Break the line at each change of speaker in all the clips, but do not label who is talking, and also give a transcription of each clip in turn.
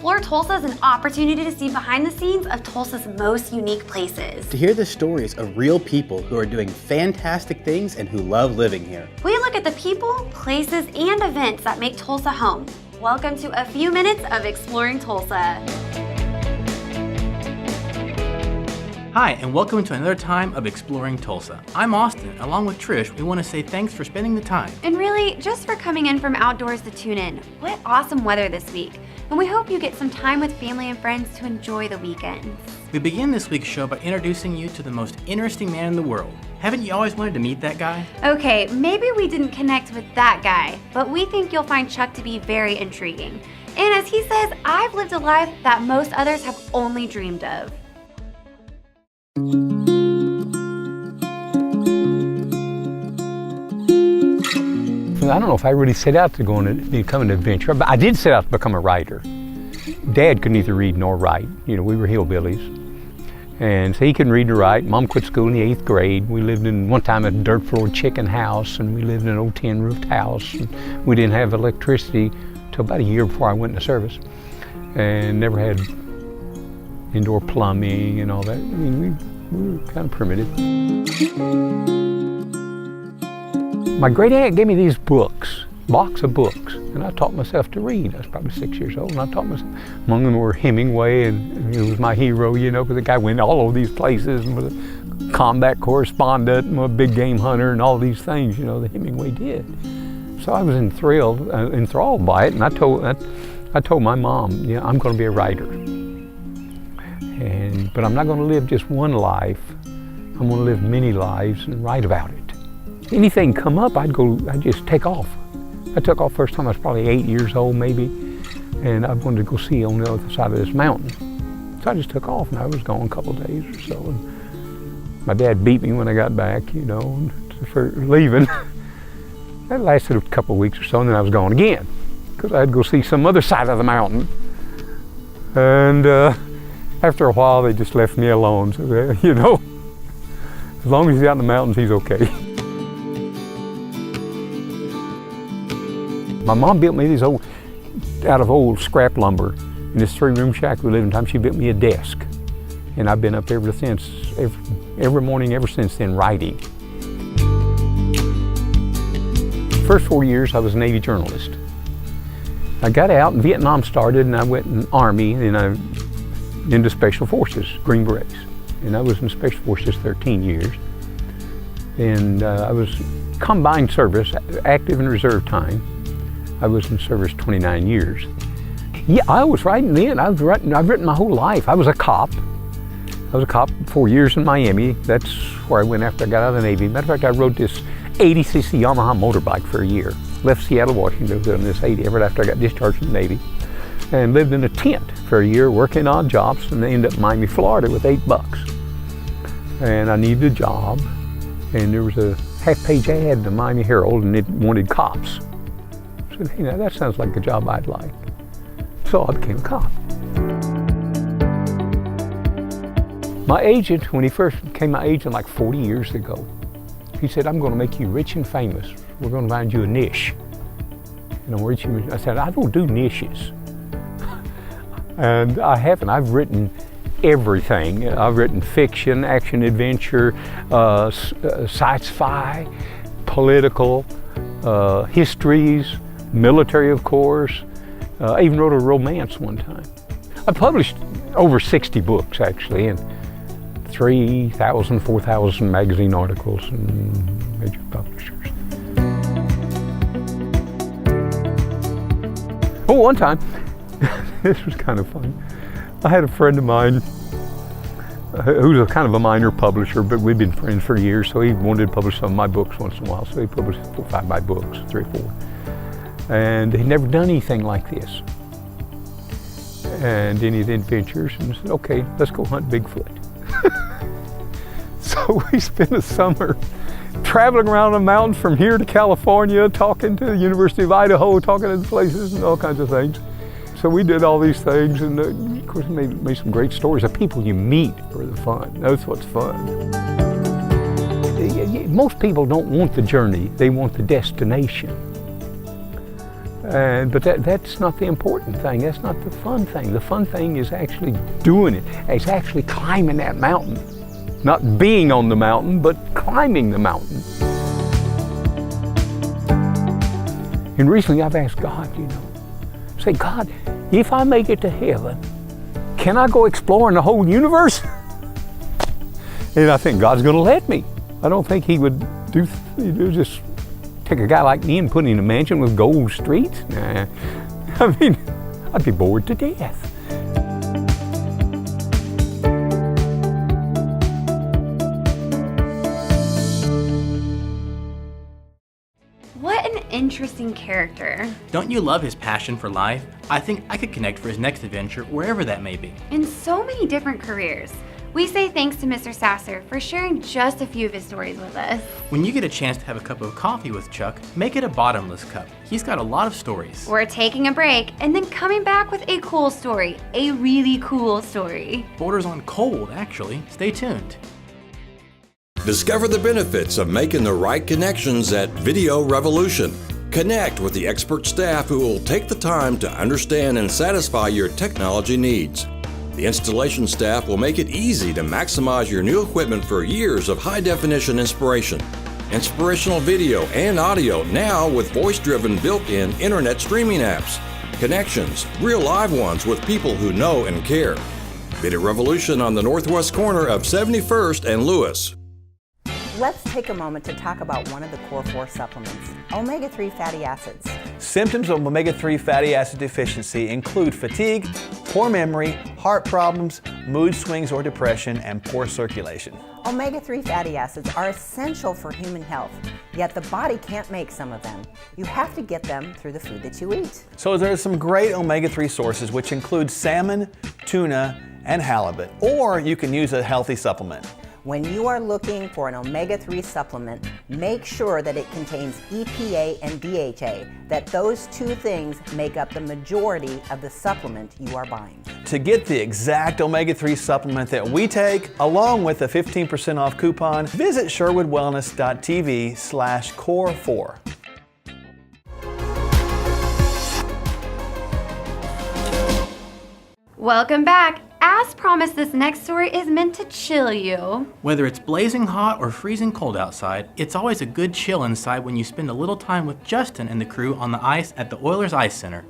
Explore Tulsa is an opportunity to see behind the scenes of Tulsa's most unique places.
To hear the stories of real people who are doing fantastic things and who love living here.
We look at the people, places, and events that make Tulsa home. Welcome to a few minutes of Exploring Tulsa.
Hi, and welcome to another time of Exploring Tulsa. I'm Austin. Along with Trish, we want to say thanks for spending the time.
And really, just for coming in from outdoors to tune in. What awesome weather this week. And we hope you get some time with family and friends to enjoy the weekends.
We begin this week's show by introducing you to the most interesting man in the world. Haven't you always wanted to meet that guy?
Okay, maybe we didn't connect with that guy, but we think you'll find Chuck to be very intriguing. And as he says, I've lived a life that most others have only dreamed of.
I don't know if I really set out to go and become an adventurer, but I did set out to become a writer. Dad could neither read nor write. You know, we were hillbillies. And so he couldn't read or write. Mom quit school in the 8th grade. We lived in, one time, a dirt floor chicken house, and we lived in an old tin roofed house. And we didn't have electricity till about a year before I went into service. And never had indoor plumbing and all that. I mean, we were kind of primitive. My great aunt gave me these books, box of books, and I taught myself to read. I was probably 6 years old, and I taught myself. Among them were Hemingway, and he was my hero, you know, because the guy went all over these places and was a combat correspondent and a big game hunter and all these things, you know, that Hemingway did. So I was enthralled by it, and I told my mom, yeah, I'm going to be a writer. But I'm not going to live just one life. I'm going to live many lives and write about it. Anything come up, I'd just take off. I took off first time I was probably 8 years old maybe, and I wanted to go see on the other side of this mountain. So I just took off, and I was gone a couple of days or so. And my dad beat me when I got back, you know, for leaving. That lasted a couple of weeks or so, and then I was gone again, because I had to go see some other side of the mountain. And after a while, they just left me alone. So they, you know, as long as he's out in the mountains, he's okay. My mom built me these out of old scrap lumber. In this 3-room shack we lived in time, she built me a desk. And I've been up ever since, every morning ever since then, writing. The first 4 years I was a Navy journalist. I got out and Vietnam started, and I went in the Army, and I into Special Forces, Green Berets. And I was in Special Forces 13 years. And I was combined service, active and reserve time. I was in service 29 years. Yeah, I was writing then. I've written my whole life. I was a cop. I was a cop 4 years in Miami. That's where I went after I got out of the Navy. Matter of fact, I rode this 80cc Yamaha motorbike for a year. Left Seattle, Washington, doing this 80 ever after I got discharged from the Navy. And lived in a tent for a year, working odd jobs, and ended up in Miami, Florida with $8. And I needed a job, and there was a half-page ad in the Miami Herald, and it wanted cops. I said, hey, now that sounds like a job I'd like. So I became a cop. My agent, when he first became my agent like 40 years ago, he said, I'm going to make you rich and famous. We're going to find you a niche. And I'm rich and I said, I don't do niches. And I haven't. I've written everything. I've written fiction, action, adventure, sci-fi, political, histories, military, of course. I even wrote a romance one time. I published over 60 books, actually, and 3,000, 4,000 magazine articles and major publishers. Oh, one time, this was kind of fun. I had a friend of mine who's a kind of a minor publisher, but we've been friends for years, so he wanted to publish some of my books once in a while, so he published 4 or 5 of my books, 3 or 4. And he'd never done anything like this. And any adventures, and said, okay, let's go hunt Bigfoot. So we spent a summer traveling around the mountains from here to California, talking to the University of Idaho, talking to the places and all kinds of things. So we did all these things, and of course made some great stories. The people you meet are the fun. That's what's fun. Most people don't want the journey, they want the destination. But that's not the important thing. That's not the fun thing. The fun thing is actually doing it. It's actually climbing that mountain. Not being on the mountain, but climbing the mountain. And recently I've asked God, say, God, if I make it to heaven, can I go exploring the whole universe? And I think God's going to let me. I don't think He would just take a guy like me and put him in a mansion with gold streets. Nah. I mean, I'd be bored to death.
What an interesting character.
Don't you love his passion for life? I think I could connect for his next adventure, wherever that may be.
In so many different careers. We say thanks to Mr. Sasser for sharing just a few of his stories with us.
When you get a chance to have a cup of coffee with Chuck, make it a bottomless cup. He's got a lot of stories.
We're taking a break and then coming back with a cool story. A really cool story.
Borders on cold, actually. Stay tuned.
Discover the benefits of making the right connections at Video Revolution. Connect with the expert staff who will take the time to understand and satisfy your technology needs. The installation staff will make it easy to maximize your new equipment for years of high-definition inspiration. Inspirational video and audio now with voice-driven built-in internet streaming apps. Connections, real live ones with people who know and care. Video Revolution on the northwest corner of 71st and Lewis.
Let's take a moment to talk about one of the core 4 supplements, omega-3 fatty acids.
Symptoms of omega-3 fatty acid deficiency include fatigue, poor memory, heart problems, mood swings or depression, and poor circulation.
Omega-3 fatty acids are essential for human health, yet the body can't make some of them. You have to get them through the food that you eat.
So there's some great omega-3 sources which include salmon, tuna, and halibut, or you can use a healthy supplement.
When you are looking for an omega-3 supplement, make sure that it contains EPA and DHA, that those two things make up the majority of the supplement you are buying.
To get the exact omega-3 supplement that we take, along with a 15% off coupon, visit sherwoodwellness.tv/core4.
Welcome back. As promised, this next story is meant to chill you.
Whether it's blazing hot or freezing cold outside, it's always a good chill inside when you spend a little time with Justin and the crew on the ice at the Oilers Ice Center.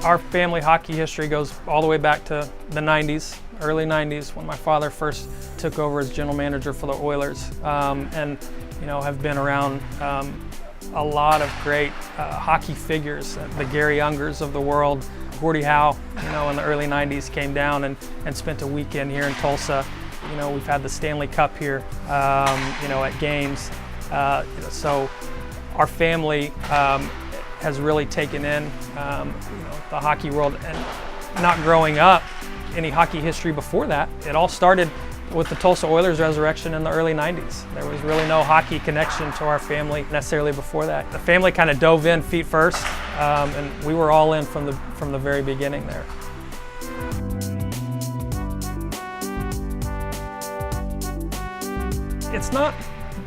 Our family hockey history goes all the way back to the 90s, early 90s, when my father first took over as general manager for the Oilers, and have been around a lot of great hockey figures, the Gary Youngers of the world. Gordie Howe, in the early 90s came down and spent a weekend here in Tulsa. We've had the Stanley Cup here, at games. So our family has really taken in, the hockey world, and not growing up any hockey history before that. It all started with the Tulsa Oilers resurrection in the early 90s. There was really no hockey connection to our family necessarily before that. The family kind of dove in feet first, and we were all in from the very beginning there. It's not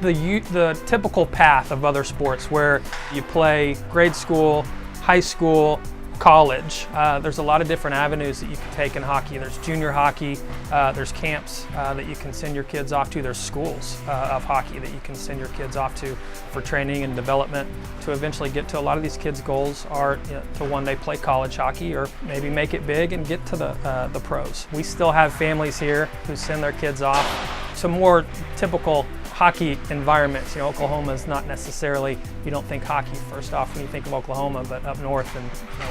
the typical path of other sports where you play grade school, high school, college. There's a lot of different avenues that you can take in hockey. There's junior hockey, there's camps that you can send your kids off to, there's schools of hockey that you can send your kids off to for training and development to eventually get to. A lot of these kids' goals are to one day play college hockey or maybe make it big and get to the pros. We still have families here who send their kids off. Some more typical hockey environments. Oklahoma is not necessarily, you don't think hockey first off when you think of Oklahoma, but up north in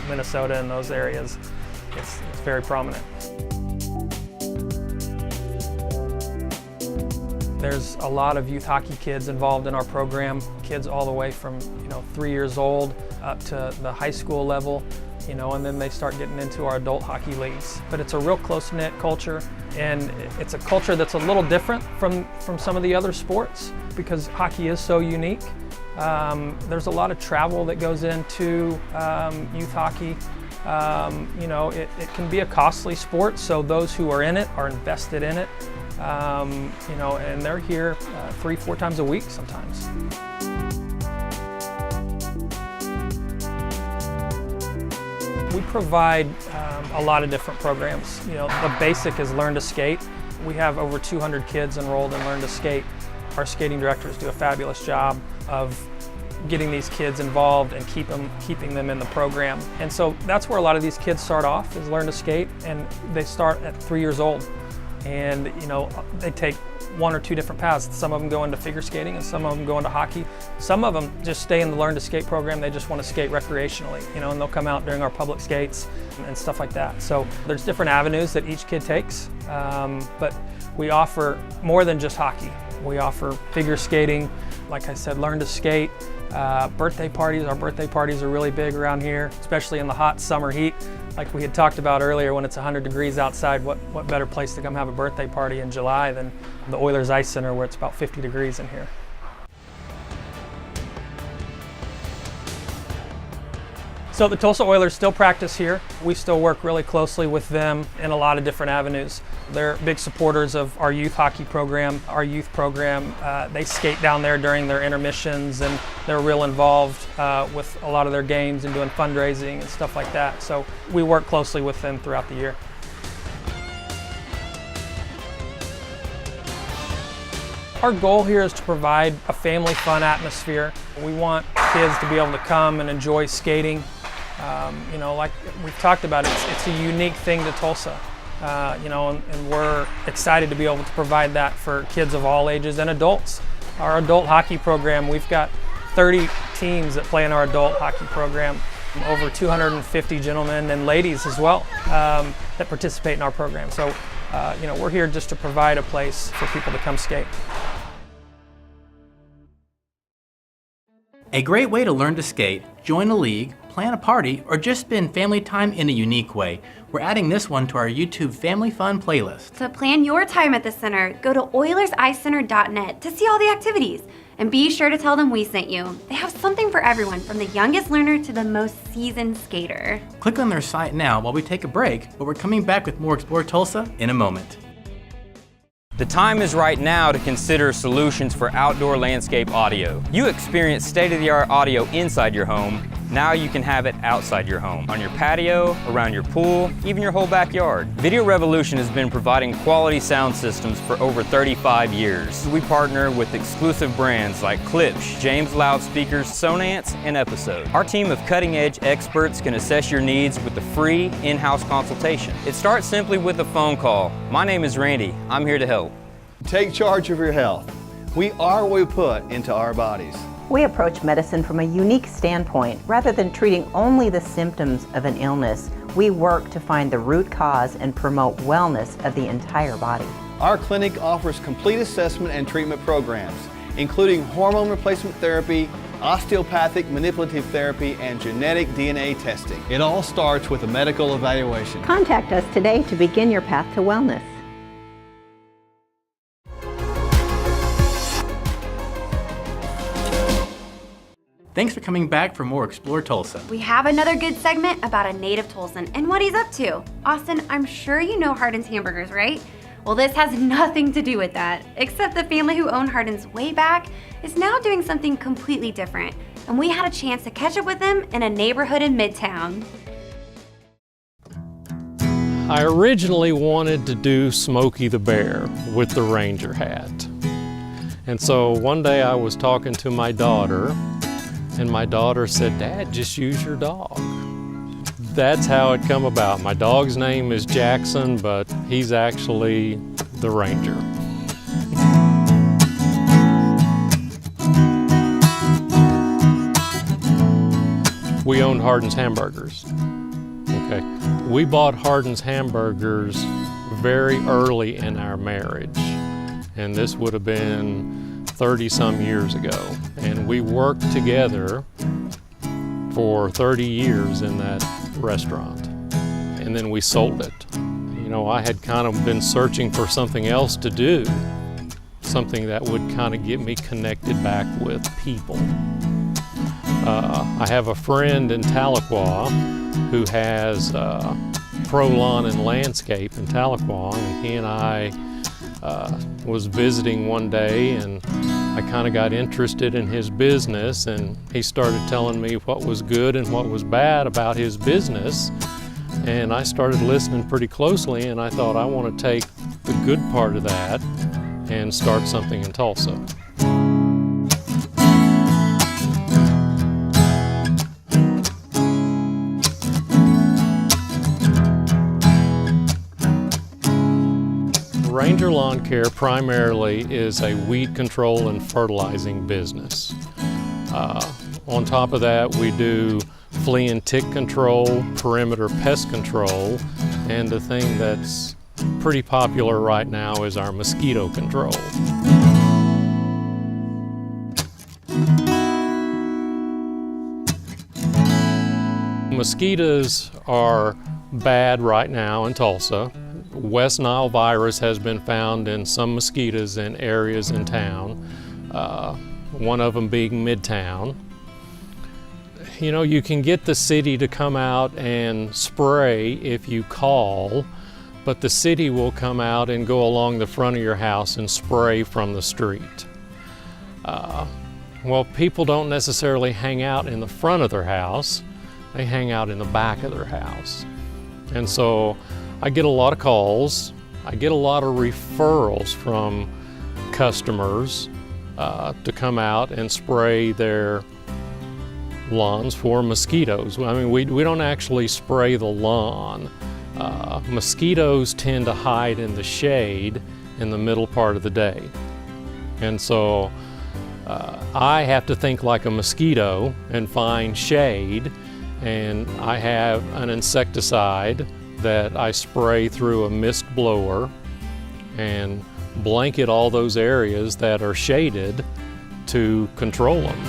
Minnesota and those areas, it's very prominent. There's a lot of youth hockey kids involved in our program, kids all the way from 3 years old up to the high school level, and then they start getting into our adult hockey leagues. But it's a real close-knit culture, and it's a culture that's a little different from some of the other sports because hockey is so unique. There's a lot of travel that goes into youth hockey. It can be a costly sport, so those who are in it are invested in it. You know, and they're here 3-4 times a week sometimes. We provide a lot of different programs. You know, the basic is Learn to Skate. We have over 200 kids enrolled in Learn to Skate. Our skating directors do a fabulous job of getting these kids involved and keeping them in the program. And so that's where a lot of these kids start off, is Learn to Skate, and they start at 3 years old. And you know, they take 1 or 2 different paths. Some of them go into figure skating and some of them go into hockey. Some of them just stay in the Learn to Skate program. They just want to skate recreationally, you know, and they'll come out during our public skates and stuff like that. So there's different avenues that each kid takes, but we offer more than just hockey. We offer figure skating, like I said, Learn to Skate, birthday parties. Our birthday parties are really big around here, especially in the hot summer heat. Like we had talked about earlier, when it's 100 degrees outside, what better place to come have a birthday party in July than the Oilers Ice Center, where it's about 50 degrees in here. So the Tulsa Oilers still practice here. We still work really closely with them in a lot of different avenues. They're big supporters of our youth hockey program. Our youth program, they skate down there during their intermissions, and they're real involved with a lot of their games and doing fundraising and stuff like that. So we work closely with them throughout the year. Our goal here is to provide a family fun atmosphere. We want kids to be able to come and enjoy skating. You know, like we've talked about, it's a unique thing to Tulsa. You know, and we're excited to be able to provide that for kids of all ages and adults. Our adult hockey program, we've got 30 teams that play in our adult hockey program, over 250 gentlemen and ladies as well that participate in our program. So, you know, we're here just to provide a place for people to come skate.
A great way to learn to skate, join a league, plan a party, or just spend family time in a unique way. We're adding this one to our YouTube Family Fun playlist.
To plan your time at the center, go to OilersIceCenter.net to see all the activities. And be sure to tell them we sent you. They have something for everyone, from the youngest learner to the most seasoned skater.
Click on their site now while we take a break, but we're coming back with more Explore Tulsa in a moment.
The time is right now to consider solutions for outdoor landscape audio. You experience state-of-the-art audio inside your home. Now you can have it outside your home, on your patio, around your pool, even your whole backyard. Video Revolution has been providing quality sound systems for over 35 years. We partner with exclusive brands like Klipsch, James Loudspeakers, Sonance, and Episode. Our team of cutting-edge experts can assess your needs with a free in-house consultation. It starts simply with a phone call. My name is Randy. I'm here to help.
Take charge of your health. We are what we put into our bodies.
We approach medicine from a unique standpoint. Rather than treating only the symptoms of an illness, we work to find the root cause and promote wellness of the entire body.
Our clinic offers complete assessment and treatment programs, including hormone replacement therapy, osteopathic manipulative therapy, and genetic DNA testing. It all starts with a medical evaluation.
Contact us today to begin your path to wellness.
Thanks for coming back for more Explore Tulsa.
We have another good segment about a native Tulsan and what he's up to. Austin, I'm sure you know Hardin's Hamburgers, right? Well, this has nothing to do with that, except the family who owned Hardin's way back is now doing something completely different, and we had a chance to catch up with them in a neighborhood in Midtown.
I originally wanted to do Smokey the Bear with the Ranger hat. And so one day I was talking to my daughter, and my daughter said, "Dad, just use your dog." That's how it come about. My dog's name is Jackson, but he's actually the Ranger. We owned Hardin's Hamburgers. Okay. We bought Hardin's Hamburgers very early in our marriage, and this would have been 30-some years ago. And we worked together for 30 years in that restaurant. And then we sold it. You know, I had kind of been searching for something else to do, something that would kind of get me connected back with people. I have a friend in Tahlequah who has Pro Lawn and Landscape in Tahlequah, and he and I was visiting one day, and I kind of got interested in his business, and he started telling me what was good and what was bad about his business. And I started listening pretty closely, and I thought, I want to take the good part of that and start something in Tulsa. Ranger Lawn Care primarily is a weed control and fertilizing business. On top of that, we do flea and tick control, perimeter pest control, and the thing that's pretty popular right now is our mosquito control. Mosquitoes are bad right now in Tulsa. West Nile virus has been found in some mosquitoes in areas in town, one of them being Midtown. You know, you can get the city to come out and spray if you call, but the city will come out and go along the front of your house and spray from the street. Well, people don't necessarily hang out in the front of their house, they hang out in the back of their house. And so I get a lot of calls, I get a lot of referrals from customers to come out and spray their lawns for mosquitoes. I mean, we don't actually spray the lawn. Mosquitoes tend to hide in the shade in the middle part of the day. And so I have to think like a mosquito and find shade, and I have an insecticide that I spray through a mist blower and blanket all those areas that are shaded to control them.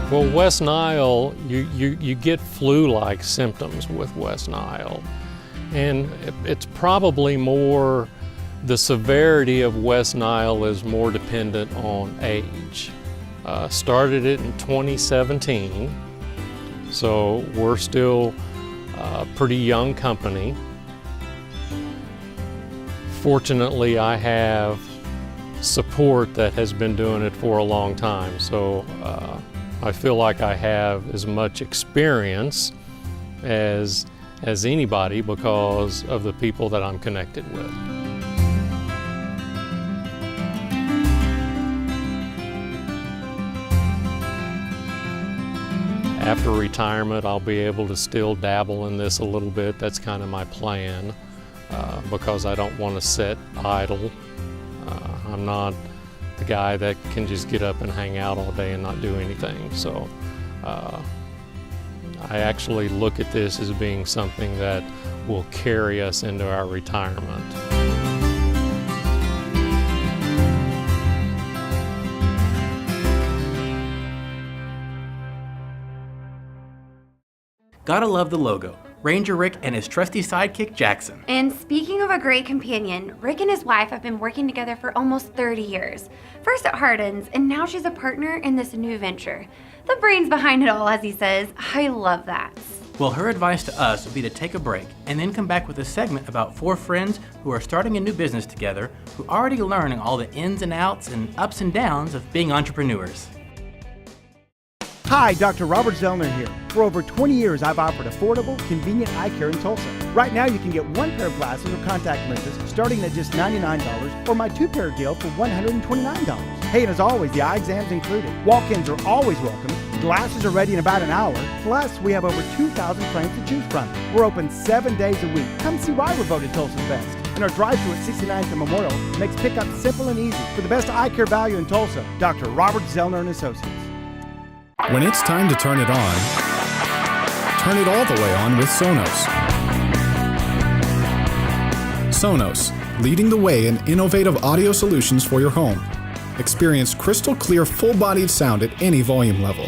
Well, West Nile, you get flu-like symptoms with West Nile, and it's probably more, the severity of West Nile is more dependent on age. Started it in 2017, so we're still a pretty young company. Fortunately, I have support that has been doing it for a long time, so I feel like I have as much experience as anybody because of the people that I'm connected with. After retirement, I'll be able to still dabble in this a little bit. That's kind of my plan because I don't want to sit idle. I'm not the guy that can just get up and hang out all day and not do anything. So I actually look at this as being something that will carry us into our retirement.
Gotta love the logo. Ranger Rick and his trusty sidekick Jackson.
And speaking of a great companion, Rick and his wife have been working together for almost 30 years. First at Hardin's, and now she's a partner in this new venture. The brains behind it all, as he says. I love that.
Well, her advice to us would be to take a break and then come back with a segment about 4 friends who are starting a new business together, who are already learning all the ins and outs and ups and downs of being entrepreneurs.
Hi, Dr. Robert Zellner here. For over 20 years, I've offered affordable, convenient eye care in Tulsa. Right now, you can get 1 pair of glasses or contact lenses starting at just $99, or my 2-pair deal for $129. Hey, and as always, the eye exam's included. Walk-ins are always welcome. Glasses are ready in about an hour. Plus, we have over 2,000 frames to choose from. We're open 7 days a week. Come see why we're voted Tulsa's best. And our drive-thru at 69th and Memorial makes pickup simple and easy. For the best eye care value in Tulsa, Dr. Robert Zellner and Associates.
When it's time to turn it on, turn it all the way on with Sonos. Sonos, leading the way in innovative audio solutions for your home. Experience crystal clear, full-bodied sound at any volume level.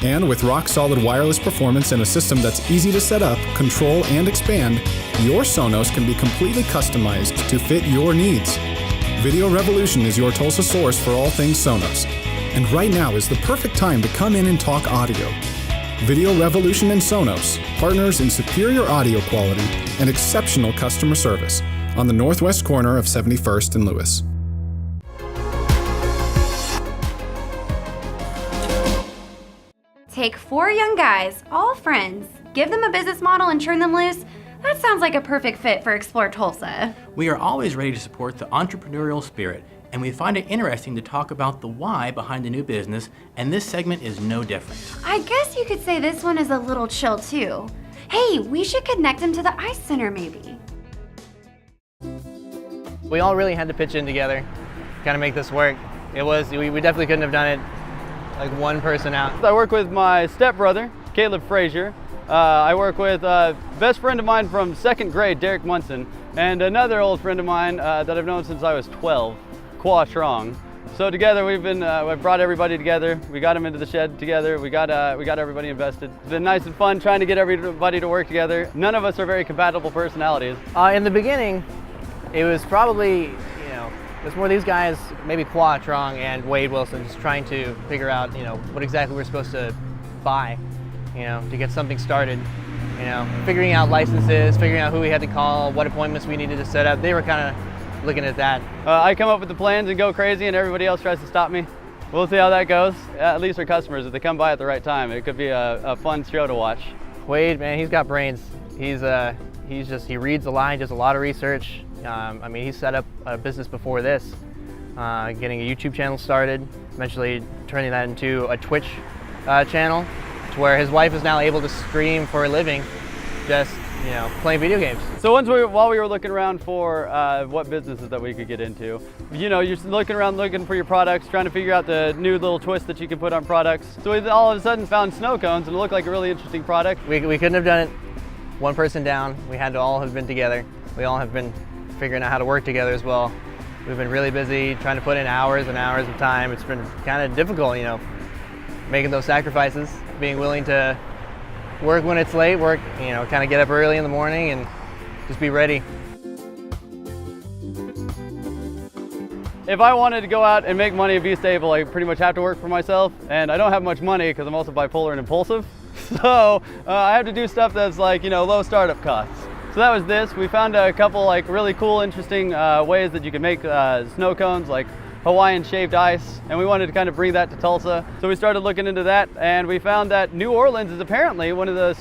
And with rock-solid wireless performance and a system that's easy to set up, control, and expand, your Sonos can be completely customized to fit your needs. Video Revolution is your Tulsa source for all things Sonos. And right now is the perfect time to come in and talk audio. Video Revolution and Sonos, partners in superior audio quality and exceptional customer service on the northwest corner of 71st and Lewis.
Take 4 young guys, all friends, give them a business model and turn them loose. That sounds like a perfect fit for Explore Tulsa.
We are always ready to support the entrepreneurial spirit, and we find it interesting to talk about the why behind a new business, and this segment is no different.
I guess you could say this one is a little chill too. Hey, we should connect them to the Ice Center maybe.
We all really had to pitch in together, kind of make this work. We definitely couldn't have done it like one person out.
I work with my stepbrother, Caleb Frazier. I work with a best friend of mine from 2nd grade, Derek Munson, and another old friend of mine that I've known since I was 12, Qua Trong. So together we've brought everybody together. We got them into the shed together. We got everybody invested. It's been nice and fun trying to get everybody to work together. None of us are very compatible personalities.
In the beginning, it was probably, it's more these guys, maybe Qua Trong and Wade Wilson, just trying to figure out, what exactly we're supposed to buy, to get something started. Figuring out licenses, figuring out who we had to call, what appointments we needed to set up. They were kind of looking at that.
I come up with the plans and go crazy, and everybody else tries to stop me. We'll see how that goes. At least our customers, if they come by at the right time, it could be a fun show to watch.
Wade, man, he's got brains. He reads a lot, he does a lot of research. He set up a business before this, getting a YouTube channel started, eventually turning that into a Twitch channel, to where his wife is now able to stream for a living, just playing video games.
So while we were looking around for what businesses that we could get into, you're looking around looking for your products, trying to figure out the new little twist that you can put on products. So we all of a sudden found snow cones, and it looked like a really interesting product.
We couldn't have done it one person down. We had to all have been together. We all have been figuring out how to work together as well. We've been really busy trying to put in hours and hours of time. It's been kind of difficult, making those sacrifices, being willing to work when it's late, kind of get up early in the morning and just be ready.
If I wanted to go out and make money and be stable, I pretty much have to work for myself, and I don't have much money because I'm also bipolar and impulsive. So I have to do stuff that's low startup costs. So that was this. We found a couple really cool, interesting ways that you can make snow cones, like Hawaiian shaved ice, and we wanted to kind of bring that to Tulsa. So we started looking into that, and we found that New Orleans is apparently one of the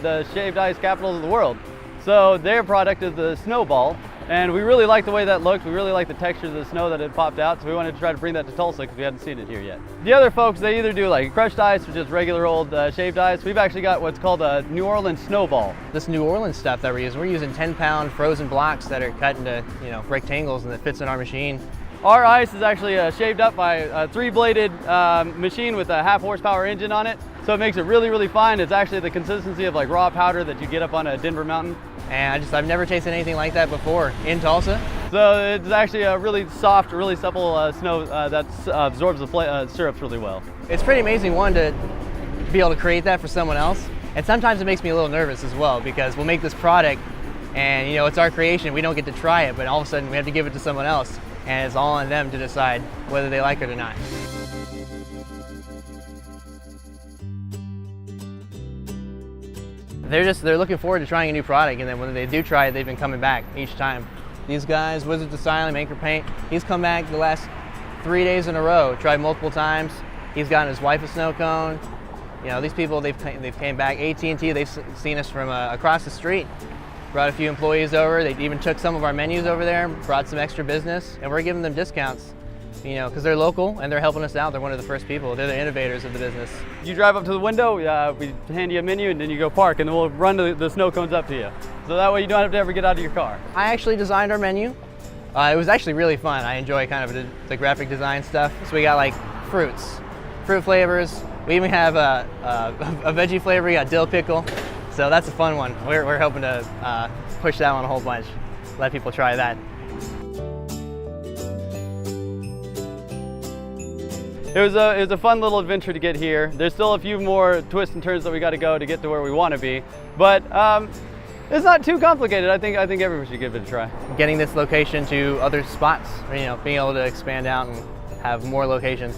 the shaved ice capitals of the world. So their product is the snowball, and we really like the way that looked. We really like the texture of the snow that had popped out, so we wanted to try to bring that to Tulsa because we hadn't seen it here yet. The other folks, they either do crushed ice or just regular old shaved ice. We've actually got what's called a New Orleans snowball.
This New Orleans stuff that we're using 10-pound frozen blocks that are cut into rectangles and that fits in our machine.
Our ice is actually shaved up by a 3-bladed machine with a 0.5 horsepower engine on it. So it makes it really, really fine. It's actually the consistency of raw powder that you get up on a Denver mountain.
And I've never tasted anything like that before in Tulsa.
So it's actually a really soft, really supple snow that absorbs the syrups really well.
It's pretty amazing, one, to be able to create that for someone else. And sometimes it makes me a little nervous as well, because we'll make this product and it's our creation. We don't get to try it, but all of a sudden we have to give it to someone else. And it's all on them to decide whether they like it or not. They're looking forward to trying a new product, and then when they do try it, they've been coming back each time. These guys, Wizards Asylum, Anchor Paint, he's come back the last 3 days in a row, tried multiple times. He's gotten his wife a snow cone. These people, they've came back. AT&T, they've seen us from across the street. Brought a few employees over. They even took some of our menus over there, brought some extra business, and we're giving them discounts, because they're local and they're helping us out. They're one of the first people. They're the innovators of the business.
You drive up to the window, we hand you a menu, and then you go park, and then we'll run the snow cones up to you. So that way you don't have to ever get out of your car.
I actually designed our menu. It was actually really fun. I enjoy kind of the graphic design stuff. So we got fruit flavors. We even have a veggie flavor. We got dill pickle. So that's a fun one. We're hoping to push that one a whole bunch, let people try that.
It was a fun little adventure to get here. There's still a few more twists and turns that we got to go to get to where we want to be, but it's not too complicated. I think everyone should give it a try.
Getting this location to other spots, being able to expand out and have more locations.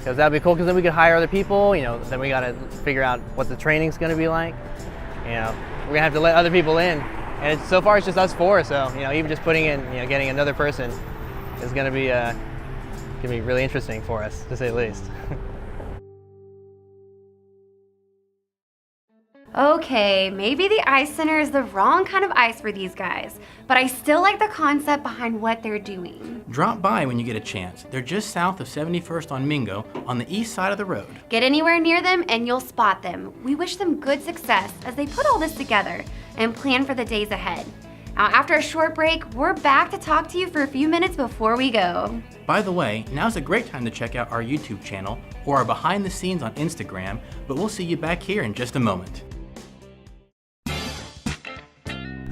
because that'd be cool. Because then we could hire other people. You know, then we got to figure out what the training's going to be like. You know, we're gonna have to let other people in, and so far it's just us four. So you know, even just putting in, you know, getting another person is going to be really interesting for us, to say the least.
Okay, maybe the ice center is the wrong kind of ice for these guys, but I still like the concept behind what they're doing.
Drop by when you get a chance. They're just south of 71st on Mingo on the east side of the road.
Get anywhere near them and you'll spot them. We wish them good success as they put all this together and plan for the days ahead. Now, after a short break, we're back to talk to you for a few minutes before we go.
By the way, now's a great time to check out our YouTube channel or our behind the scenes on Instagram, but we'll see you back here in just a moment.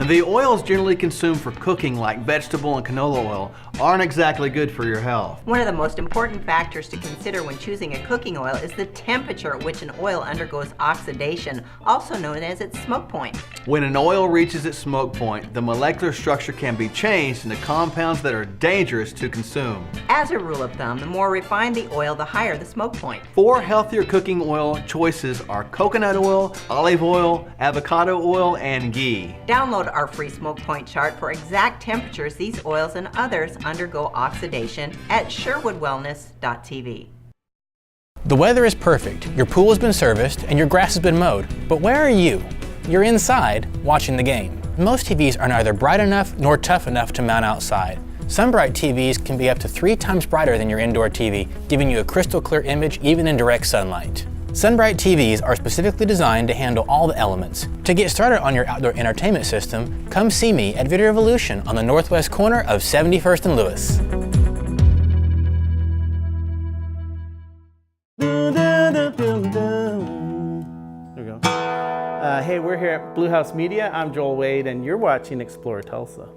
The oils generally consumed for cooking, like vegetable and canola oil, aren't exactly good for your health.
One of the most important factors to consider when choosing a cooking oil is the temperature at which an oil undergoes oxidation, also known as its smoke point.
When an oil reaches its smoke point, the molecular structure can be changed into compounds that are dangerous to consume.
As a rule of thumb, the more refined the oil, the higher the smoke point.
4 healthier cooking oil choices are coconut oil, olive oil, avocado oil, and ghee.
Download our free smoke point chart for exact temperatures these oils and others undergo oxidation at sherwoodwellness.tv.
The weather is perfect, your pool has been serviced, and your grass has been mowed. But where are you? You're inside, watching the game. Most TVs are neither bright enough nor tough enough to mount outside. Sunbright TVs can be up to 3 times brighter than your indoor TV, giving you a crystal clear image even in direct sunlight. Sunbright TVs are specifically designed to handle all the elements. To get started on your outdoor entertainment system, come see me at Video Revolution on the northwest corner of 71st and Lewis.
There we go. Hey, we're here at Blue House Media. I'm Joel Wade, and you're watching Explore Tulsa.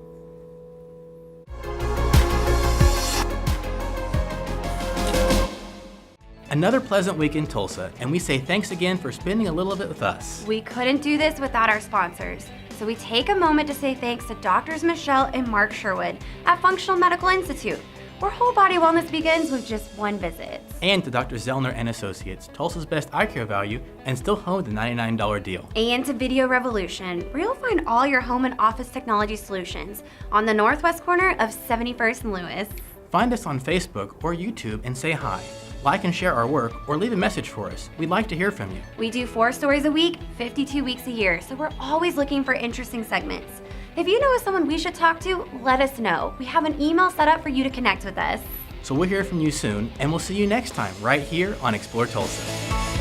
Another pleasant week in Tulsa, and we say thanks again for spending a little of it with us.
We couldn't do this without our sponsors, so we take a moment to say thanks to Doctors Michelle and Mark Sherwood at Functional Medical Institute, where whole body wellness begins with just one visit.
And to Dr. Zellner and Associates, Tulsa's best eye care value and still home with the $99 deal.
And to Video Revolution, where you'll find all your home and office technology solutions on the northwest corner of 71st and Lewis.
Find us on Facebook or YouTube and say hi. Like and share our work, or leave a message for us. We'd like to hear from you.
We do 4 stories a week, 52 weeks a year, so we're always looking for interesting segments. If you know of someone we should talk to, let us know. We have an email set up for you to connect with us.
So we'll hear from you soon, and we'll see you next time right here on Explore Tulsa.